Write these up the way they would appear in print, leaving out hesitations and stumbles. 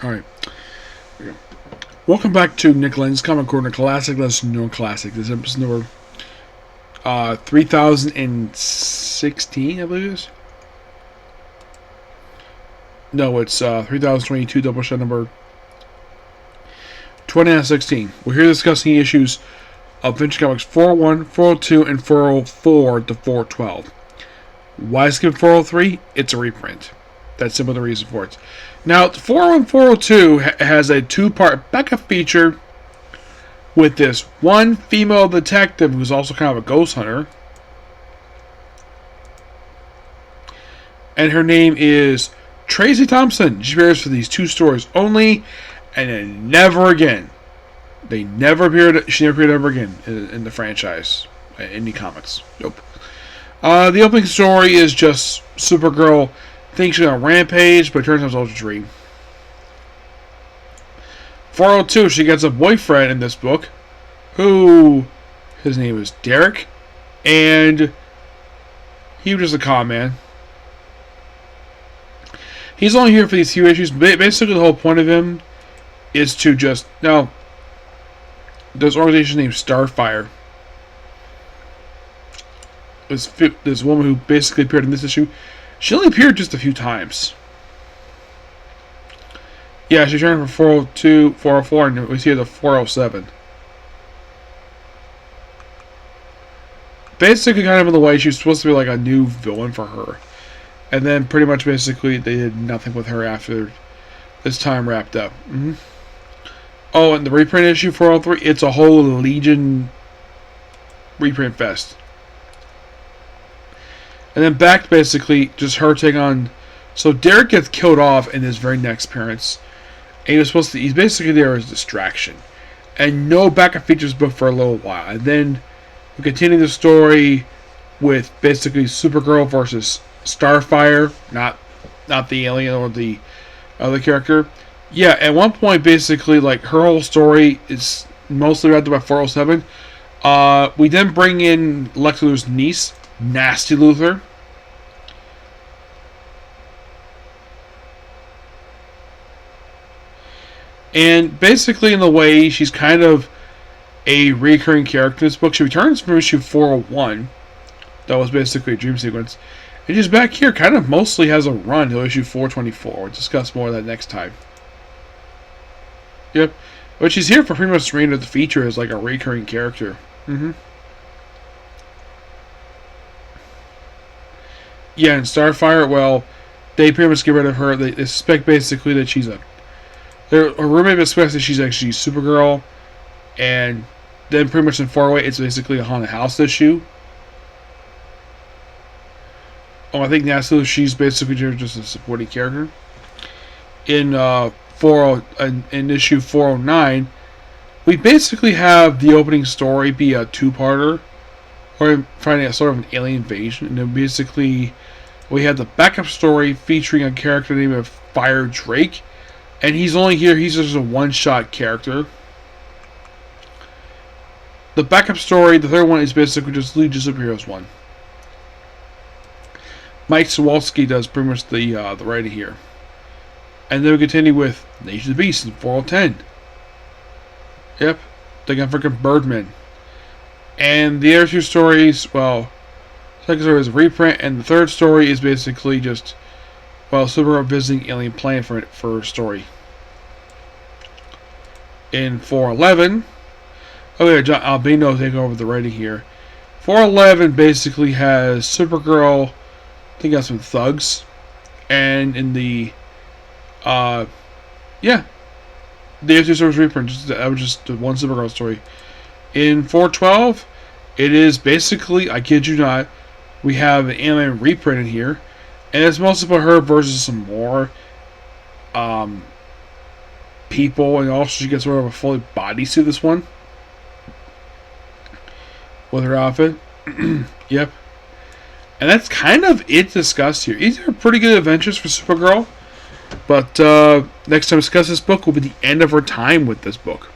Alright. Welcome back to Nick Lenz Comic Corner Classic Lesson No Classic. This is episode number 3016, I believe it is. No, it's 3022, Doubleshot number 2016. We're here discussing issues of Vintage Comics 401, 402, and 404 to 412. Why skip 403? It's a reprint. That's simply the reason for it. Now, 401 402 has a two-part backup feature with this one female detective who's also kind of a ghost hunter. And her name is Tracy Thompson. She appears for these two stories only, and then never again. She never appeared ever again in the franchise, in the comics. Nope. The opening story is just Supergirl thinks she's on a rampage, but it turns out it's all a dream. 402, she gets a boyfriend in this book, who, his name is Derek, and he was just a con man. He's only here for these few issues. Basically, the whole point of him is to just... Now, there's an organization named Starfire. This woman who basically appeared in this issue. She only appeared just a few times. Yeah, she turned from 402, 404, and we see her to 407. Basically, kind of in the way, she was supposed to be like a new villain for her. And then pretty much basically they did nothing with her after this time wrapped up. Oh, and the reprint issue 403, it's a whole Legion reprint fest. And then back to basically just her taking on... So Derek gets killed off in his very next appearance. And he's basically there as a distraction. And no backup features book for a little while. And then we continue the story with basically Supergirl versus Starfire. Not the alien or the other character. Yeah, at one point basically like her whole story is mostly wrapped up by 407. We then bring in Lex Luthor's niece, Nasty Luthor. And basically in the way she's kind of a recurring character in this book. She returns from issue 401. That was basically a dream sequence. And she's back here kind of mostly has a run till issue 424. We'll discuss more of that next time. Yep. But she's here for pretty much the remainder of the feature as like a recurring character. Yeah, and Starfire, well, they pretty much get rid of her. They suspect basically that she's a... Her roommate suspects that she's actually Supergirl. And then pretty much in 408, it's basically a haunted house issue. Oh, I think Nasty, she's basically just a supporting character. In in issue 409, we basically have the opening story be a two-parter. Or finding a sort of an alien invasion. And then basically we have the backup story featuring a character named Fire Drake. And he's only here, he's just a one-shot character. The backup story, the third one, is basically just Legion Superheroes 1. Mike Sawalski does pretty much the writing here. And then we continue with Nation of the Beast in 410. Yep, they got freaking Birdman. And the other two stories, well, the second story is a reprint, and the third story is basically just, well, Supergirl visiting alien planet for a story. In 411, okay, John Albino taking over the writing here. 411 basically has Supergirl, I think that's some thugs, and in the, the other two stories reprint, that was just the one Supergirl story. In 412, it is basically, I kid you not, we have an anime reprint in here, and it's mostly about her versus some more people, and also she gets sort of a fully bodysuit this one with her outfit. Yep. And that's kind of it discussed here. These are pretty good adventures for Supergirl, but next time we discuss this book will be the end of her time with this book.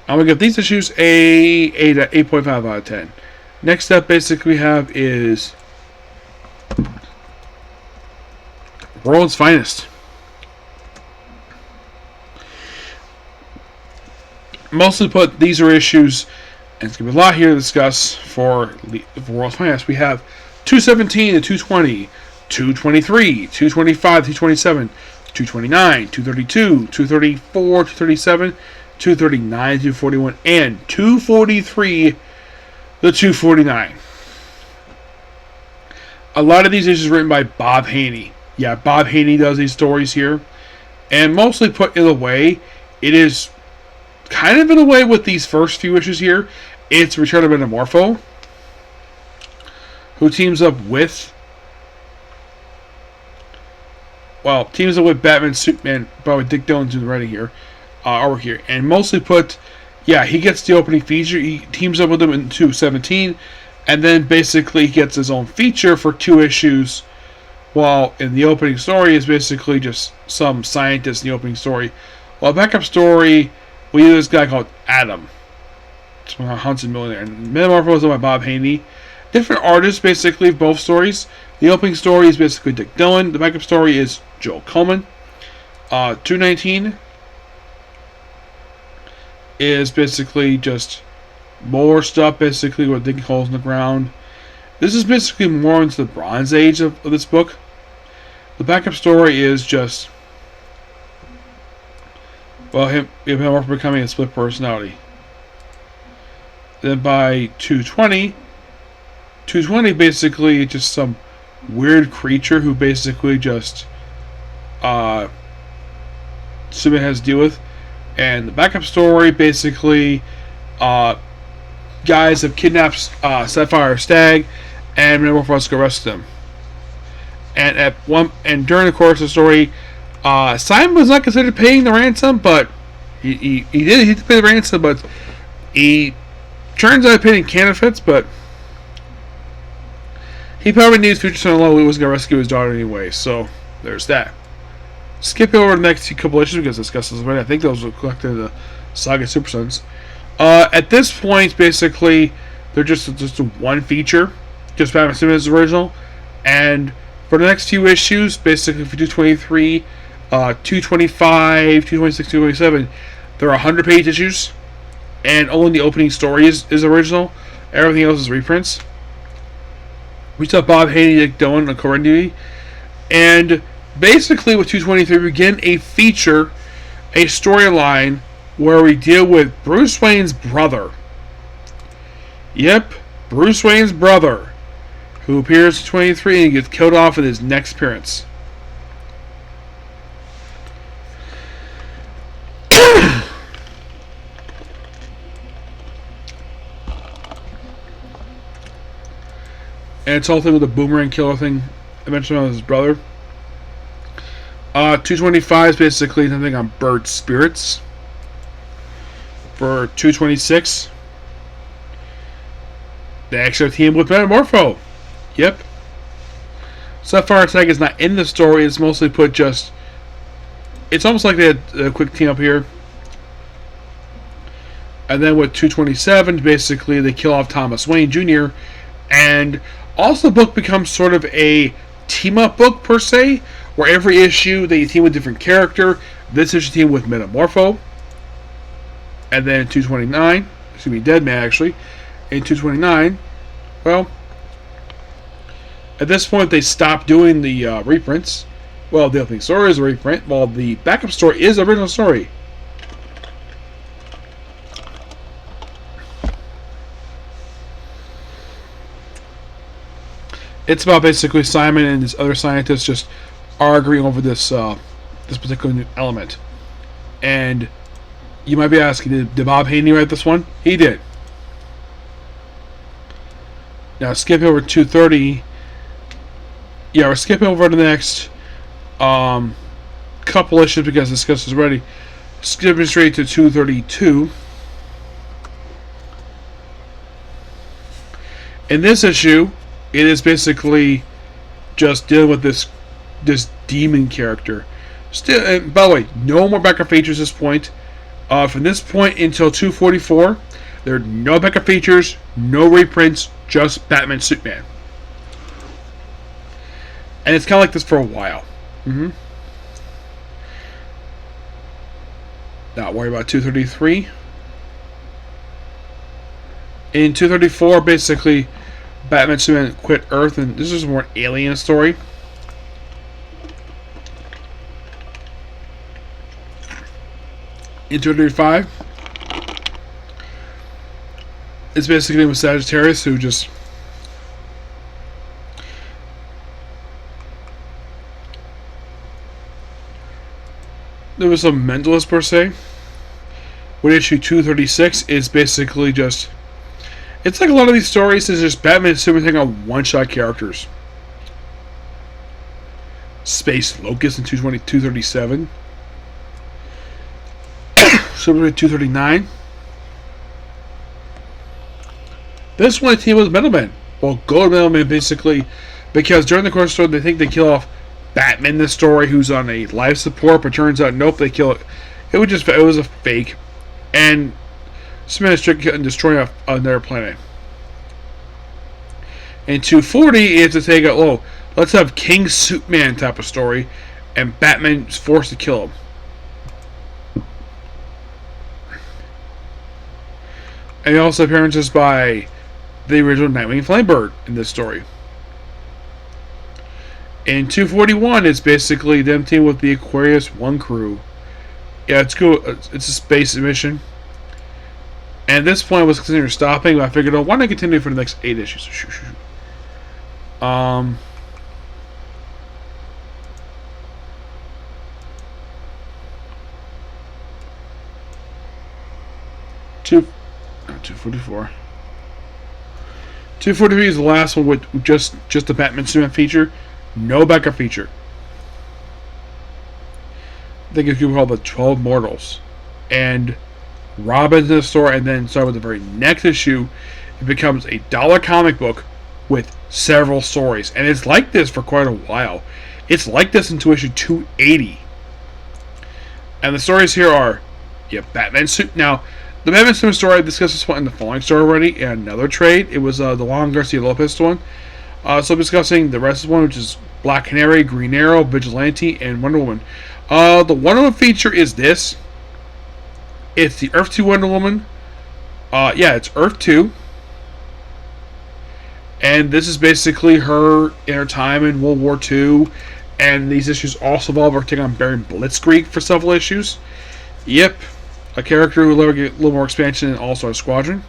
I'm going to give these issues a 8.5 out of 10. Next up, basically, we have is World's Finest. mostly put these are issues, and it's going to be a lot here to discuss for World's Finest. We have 217 to 220, 223, 225, 227, 229, 232, 234, 237, 239, 241, and 243 to 249. A lot of these issues are written by Bob Haney. Yeah, Bob Haney does these stories here. And mostly put in a way, it is kind of in a way with these first few issues here. It's Return of Metamorpho, who teams up with Batman, Superman, by Dick Dillon's doing the writing here, over here. And mostly put, yeah, he gets the opening feature. He teams up with them in 217, and then basically gets his own feature for 2 issues. While in the opening story is basically just some scientist in the opening story. While backup story, we have this guy called Adam. It's from Hunts and Millionaire. And Metamorpho is done by Bob Haney. Different artists, basically, of both stories. The opening story is basically Dick Dillon. The backup story is Joel Coleman. 219 is basically just more stuff, basically, with digging holes in the ground. This is basically more into the Bronze Age of this book. The backup story is just, well, him becoming a split personality. Then by 220 basically just some weird creature who basically just Superman has to deal with. And the backup story basically guys have kidnapped Sapphire Stag, and Metamorpho wants to arrest them. And during the course of the story, Simon was not considered paying the ransom, but he did pay the ransom, but he turns out paying counterfeits, but he probably needs future son-in-law who was going to rescue his daughter anyway, so there's that. Skip over the next couple issues because discuss this already. I think those were collected in the Saga Super Sons. At this point, basically, they're just a one feature, just Batman Superman's original, and for the next few issues, basically for 223, 225, 226, 227, there are 100-page issues, and only the opening story is original. Everything else is reprints. We saw Bob Haney, Dick Dillon, and Corinne, and basically with 223 we begin a feature, a storyline where we deal with Bruce Wayne's brother. Yep, Bruce Wayne's brother, who appears in 23 and gets killed off in his next appearance. And it's all thing with the boomerang killer thing I mentioned about his brother. 225 is basically something on bird spirits. For 226, they actually have teamed with Metamorpho. Yep. Sapphire Tag is not in the story. It's mostly put just... It's almost like they had a quick team up here. And then with 227, basically they kill off Thomas Wayne Jr. And also the book becomes sort of a team-up book, per se, where every issue they team with a different character. This issue team with Metamorpho. And then 229, excuse me, Deadman actually. In 229, well, at this point they stopped doing the reprints. Well, the opening story is a reprint, while the backup story is the original story. It's about basically Simon and his other scientists just arguing over this this particular new element. And you might be asking, did Bob Haney write this one? He did. Now, skipping over 230. Yeah, we're skipping over to the next couple issues because this discussed is already. Skipping straight to 232. In this issue, it is basically just dealing with this demon character. Still, and by the way, no more backup features at this point. From this point until 244, there are no backup features, no reprints, just Batman Superman. And it's kind of like this for a while. Not worry about 233. In 234, basically, Batman and Superman quit Earth, and this is more an alien story. In 235, it's basically with Sagittarius, who just there was some mentalist per se. With issue 236 is basically just it's like a lot of these stories is just Batman and Superman taking on one-shot characters. Space Locust in 237. Superman 239. This one team was Metalman. Well, go to Metalman basically because during the course of the story they think they kill off Batman in the story who's on a life support, but turns out nope, they kill it. It was a fake. And Superman is tricked and destroying another planet. In 240, it's to take it low. Let's have King Superman type of story, and Batman's forced to kill him. And also appearances by the original Nightwing Flamebird in this story. In 241, it's basically them teaming with the Aquarius 1 crew. Yeah, it's cool. It's a space mission. And at this point, I was considering stopping, but I figured, why not continue for the next 8 issues? Two 244. 243 is the last one with just the Batman Superman feature. No backup feature. I think it's called the 12 Mortals. And Robin's in the store, and then start with the very next issue. It becomes a dollar comic book with several stories. And it's like this for quite a while. It's like this into issue 280. And the stories here are, Batman suit. Now, the Batman Superman story, I discussed this one in the following story already, in another trade. It was the Juan Garcia Lopez one. So I'm discussing the rest of the one, which is Black Canary, Green Arrow, Vigilante, and Wonder Woman. The Wonder Woman feature is this. It's the Earth 2 Wonder Woman. It's Earth 2. And this is basically her in her time in World War II. And these issues also involve her taking on Baron Blitzkrieg for several issues. Yep. A character who will later get a little more expansion in All-Star Squadron.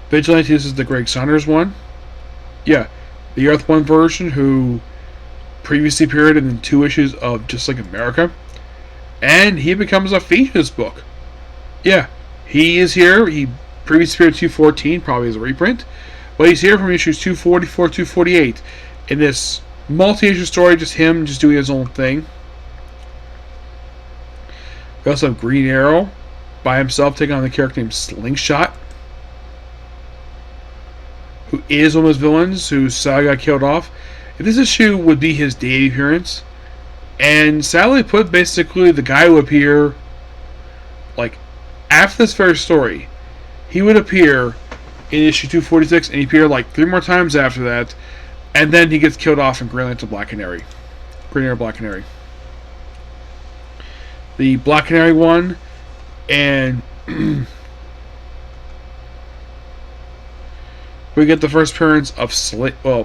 Vigilante, this is the Greg Saunders one. Yeah. The Earth 1 version who previously appeared in 2 issues of Just Like America. And he becomes a feature in this book. Yeah. He is here. He previously appeared in 214, probably as a reprint. But he's here from issues 244, 248. In this multi-issue story, just him just doing his own thing. We also have Green Arrow by himself taking on the character named Slingshot, who is one of his villains, who sadly got killed off. If this issue would be his debut appearance, and sadly put, basically the guy would appear, like, after this very story, he would appear in issue 246, and he appeared like 3 more times after that, and then he gets killed off in Green Lantern Black Canary. Green Arrow Black Canary. The Black Canary one, and we get the first appearance of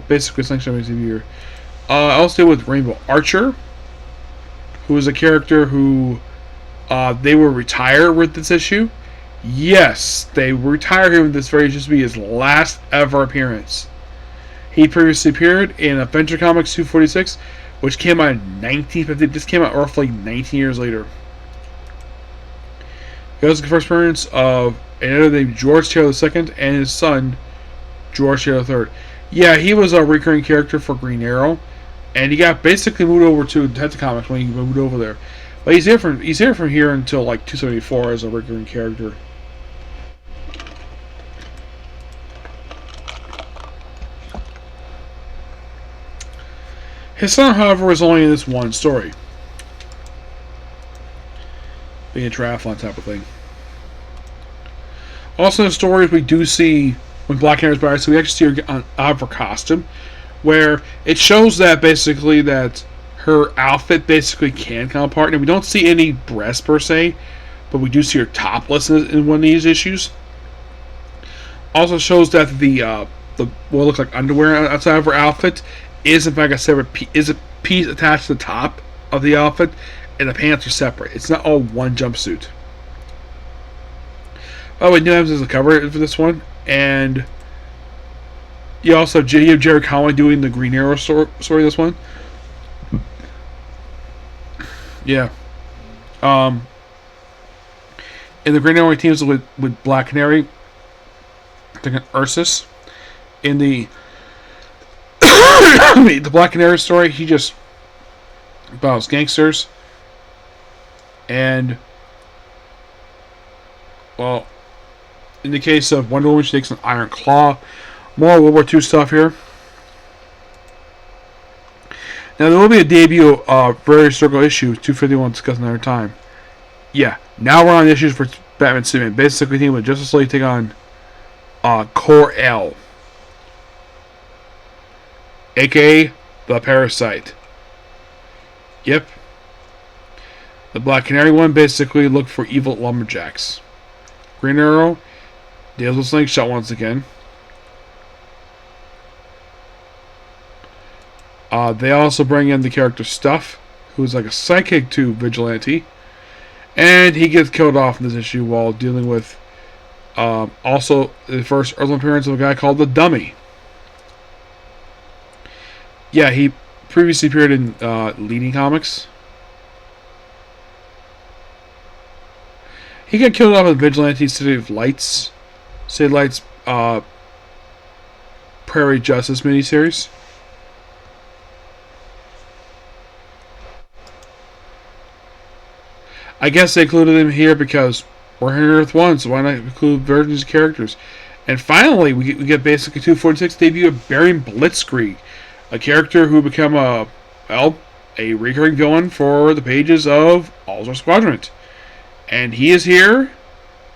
basically Slingshot here. I also deal with Rainbow Archer, who is a character who they will retire with this issue. Yes, they retire him with this very just be his last ever appearance. He previously appeared in Adventure Comics 246, which came out in 1950. This came out roughly 19 years later. It was the first appearance of another named George Taylor II and his son, George Taylor III. Yeah, he was a recurring character for Green Arrow, and he got basically moved over to Detective Comics when he moved over there. But he's here from here until like 274 as a recurring character. His son, however, was only in this one story. Being a triathlon type of thing. Also in the stories we do see when Black Canary's by, so we actually see her get out of her costume, where it shows that basically that her outfit basically can come apart, and we don't see any breasts per se, but we do see her topless in one of these issues. Also shows that the what looks like underwear outside of her outfit is in fact a separate is a piece attached to the top of the outfit, and the pants are separate. It's not all one jumpsuit. Oh, wait, New Evans is the cover for this one, and you also have Jerry Conway doing the Green Arrow story. This one, yeah. And the Green Arrow teams with Black Canary, I think Ursus. In the the Black Canary story, he just battles gangsters, and well, in the case of Wonder Woman, she takes an Iron Claw. More World War II stuff here. Now there will be a debut of Very Circle issue 251 discussed another time. Yeah, now we're on issues for Batman Superman. Basically, team with Justice League take on Core L, aka the Parasite. Yep. The Black Canary one basically looked for evil lumberjacks. Green Arrow deals with Slingshot once again. They also bring in the character Stuff, who's like a sidekick to Vigilante, and he gets killed off in this issue while dealing with also the first early appearance of a guy called the Dummy. Yeah, he previously appeared in Leading Comics. He got killed off in Vigilante City of Lights Prairie Justice miniseries. I guess they included him here because we're here Earth 1, so why not include versions of characters? And finally, we get basically 246 debut of Baron Blitzkrieg, a character who become a recurring villain for the pages of All-Star Squadron. And he is here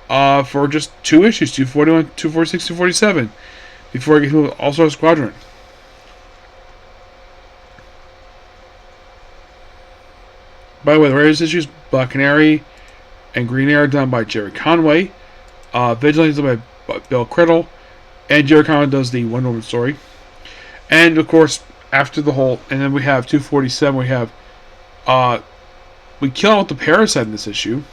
for just 2 issues, 241, 246, 247, before I get to All-Star Squadron. By the way, the various issues, Black Canary and Green Arrow done by Jerry Conway. Vigilante done by Bill Criddle. And Jerry Conway does the Wonder Woman story. And, of course, after the whole... And then we have 247, we have... we kill out the Parasite in this issue.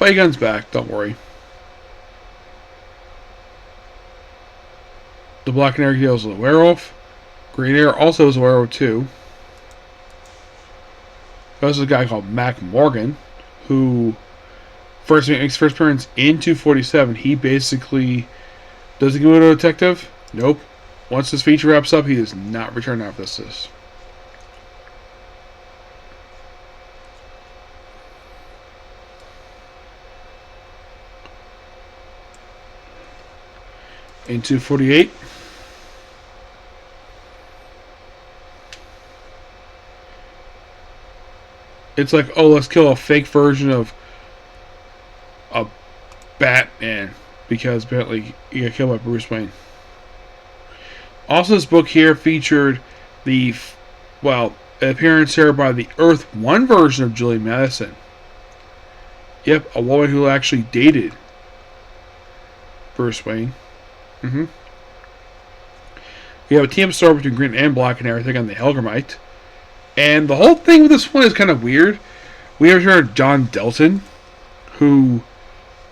But he guns back, don't worry. The Black Canary deals with a werewolf. Green Arrow also is a werewolf too. There's a guy called Mac Morgan, who makes first appearance in 247. He basically doesn't go to a detective. Nope. Once this feature wraps up, he does not return after this. In 248. It's like, oh, let's kill a fake version of a Batman because apparently he got killed by Bruce Wayne. Also, this book here featured the, an appearance here by the Earth 1 version of Julie Madison. Yep, a woman who actually dated Bruce Wayne. We have a team story between Green and Black and everything on the Helgramite. And the whole thing with this one is kind of weird. We have heard John Delton, who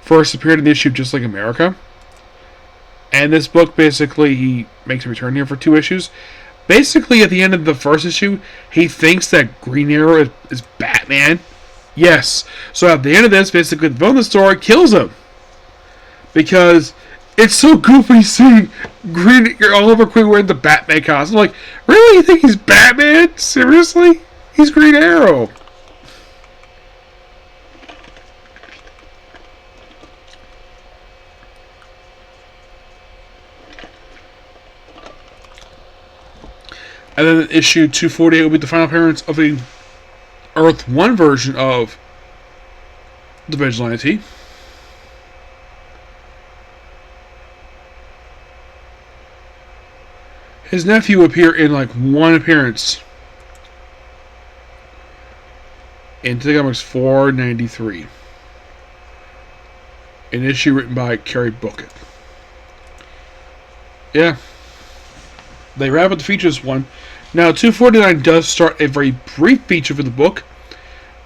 first appeared in the issue Just Like America. And this book, basically, he makes a return here for 2 issues. Basically, at the end of the first issue, he thinks that Green Arrow is Batman. Yes. So at the end of this, basically, the villain of the story kills him. Because it's so goofy seeing Oliver Queen wearing the Batman costume. I'm like, really? You think he's Batman? Seriously? He's Green Arrow. And then issue 248 will be the final appearance of the Earth 1 version of the Vigilante. His nephew will appear in like 1 appearance in Comics 493. An issue written by Kerry Bookett. Yeah. They wrap up the features one. Now, 249 does start a very brief feature for the book.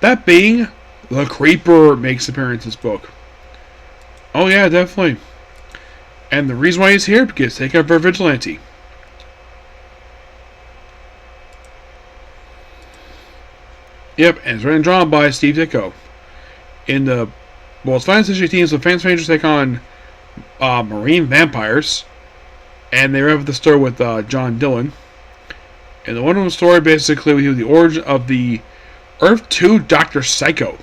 That being, the Creeper makes appearance in this book. Oh yeah, definitely. And the reason why he's here, because take out our vigilante. Yep, and it's written and drawn by Steve Ditko. In the world's finest history teams, the Fans Rangers take on marine vampires. And they wrap up the story with John Dillon. In the Wonder Woman story, basically, we have the origin of the Earth 2 Dr. Psycho.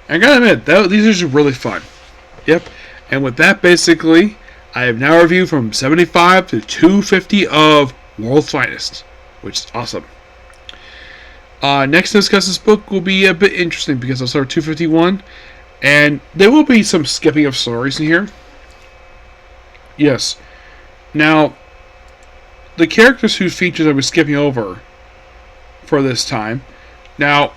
And I gotta admit, these are just really fun. Yep. And with that, basically, I have now reviewed from 75 to 250 of World's Finest, which is awesome. Next to discuss this book will be a bit interesting because I'll start 251, and there will be some skipping of stories in here. Yes. Now, the characters whose features I was skipping over for this time. Now,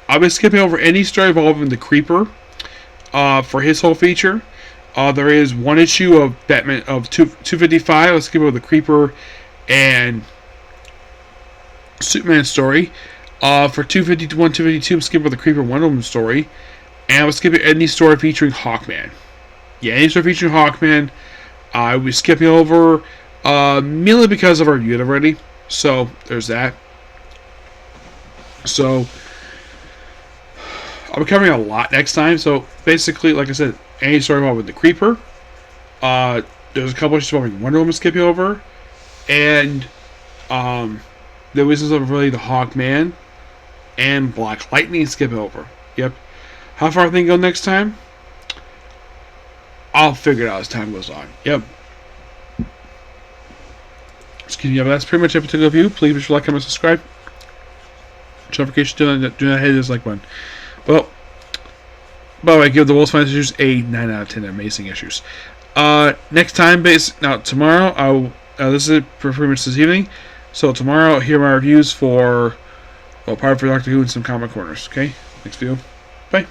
I'll be skipping over any story involving the Creeper for his whole feature. There is one issue of Batman of 255. Let's skip over the Creeper and Superman story. For 251, 252, I'm skipping over the Creeper Wonder Woman story. And I was skipping any story featuring Hawkman. Yeah, any story featuring Hawkman. I was skipping over mainly because I've reviewed it already. So, there's that. So, I'll be covering a lot next time. So, basically, like I said, any story involving the Creeper. There's a couple issues involving Wonder Woman skipping over. And, there was some really the Hawkman and Black Lightning skipping over. Yep. How far I think go next time? I'll figure it out as time goes on. Yep. Excuse me, but that's pretty much it for the review. Please be sure to like, comment, subscribe. Notification, do not hit this like button. Well, by the way, give the World's Finest issues a 9 out of 10. Amazing issues. Next time, tomorrow, this is it for pretty much this evening. So tomorrow, I'll hear my reviews for Part for Doctor Who and some Comic Corners. Okay? Next video. Bye.